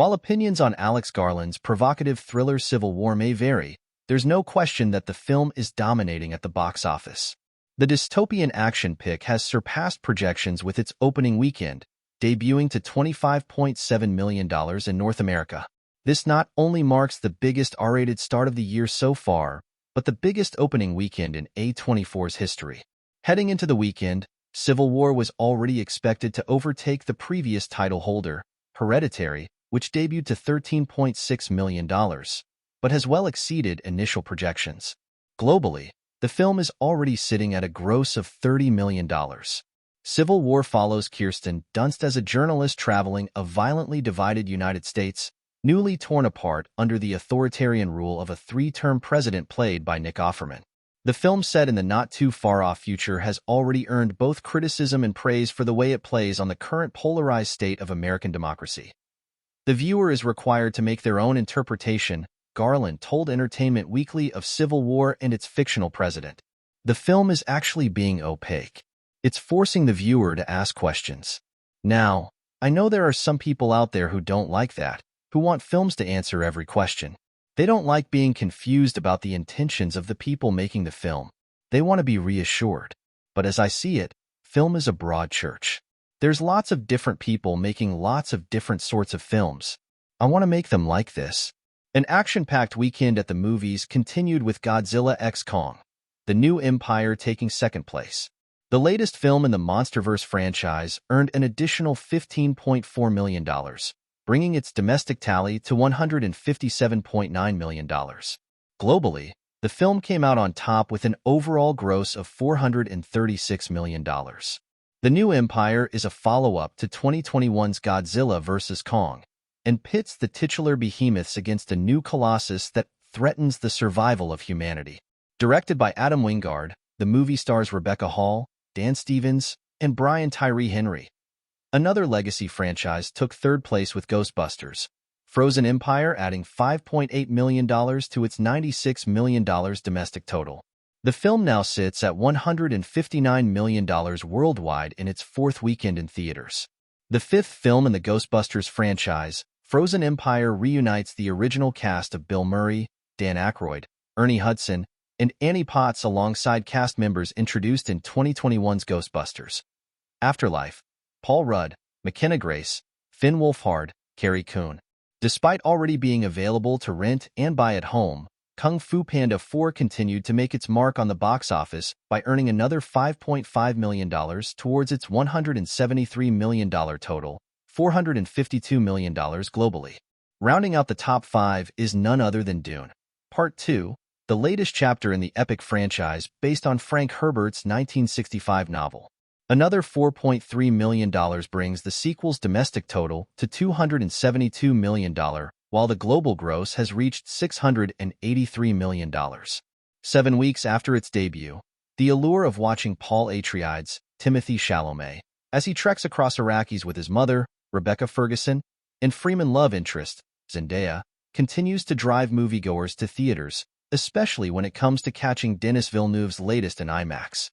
While opinions on Alex Garland's provocative thriller Civil War may vary, there's no question that the film is dominating at the box office. The dystopian action pick has surpassed projections with its opening weekend, debuting to $25.7 million in North America. This not only marks the biggest R-rated start of the year so far, but the biggest opening weekend in A24's history. Heading into the weekend, Civil War was already expected to overtake the previous title holder, Hereditary, which debuted to $13.6 million, but has well exceeded initial projections. Globally, the film is already sitting at a gross of $30 million. Civil War follows Kirsten Dunst as a journalist traveling a violently divided United States, newly torn apart under the authoritarian rule of a three-term president played by Nick Offerman. The film set in the not-too-far-off future has already earned both criticism and praise for the way it plays on the current polarized state of American democracy. The viewer is required to make their own interpretation, Garland told Entertainment Weekly, of Civil War and its fictional president. The film is actually being opaque. It's forcing the viewer to ask questions. Now, I know there are some people out there who don't like that, who want films to answer every question. They don't like being confused about the intentions of the people making the film. They want to be reassured. But as I see it, film is a broad church. There's lots of different people making lots of different sorts of films. I want to make them like this. An action-packed weekend at the movies continued with Godzilla x Kong, the new empire taking second place. The latest film in the MonsterVerse franchise earned an additional $15.4 million, bringing its domestic tally to $157.9 million. Globally, the film came out on top with an overall gross of $436 million. The new empire is a follow-up to 2021's Godzilla vs. Kong, and pits the titular behemoths against a new colossus that threatens the survival of humanity. Directed by Adam Wingard, the movie stars Rebecca Hall, Dan Stevens, and Brian Tyree Henry. Another legacy franchise took third place with Ghostbusters, Frozen Empire adding $5.8 million to its $96 million domestic total. The film now sits at $159 million worldwide in its fourth weekend in theaters. The fifth film in the Ghostbusters franchise, Frozen Empire, reunites the original cast of Bill Murray, Dan Aykroyd, Ernie Hudson, and Annie Potts alongside cast members introduced in 2021's Ghostbusters. Afterlife, Paul Rudd, McKenna Grace, Finn Wolfhard, Carrie Coon. Despite already being available to rent and buy at home, Kung Fu Panda 4 continued to make its mark on the box office by earning another $5.5 million towards its $173 million total, $452 million globally. Rounding out the top 5 is none other than Dune. Part 2, the latest chapter in the epic franchise based on Frank Herbert's 1965 novel. Another $4.3 million brings the sequel's domestic total to $272 million, while the global gross has reached $683 million. 7 weeks after its debut, the allure of watching Paul Atreides, Timothée Chalamet, as he treks across Arrakis with his mother, Rebecca Ferguson, and Freeman love interest, Zendaya, continues to drive moviegoers to theaters, especially when it comes to catching Denis Villeneuve's latest in IMAX.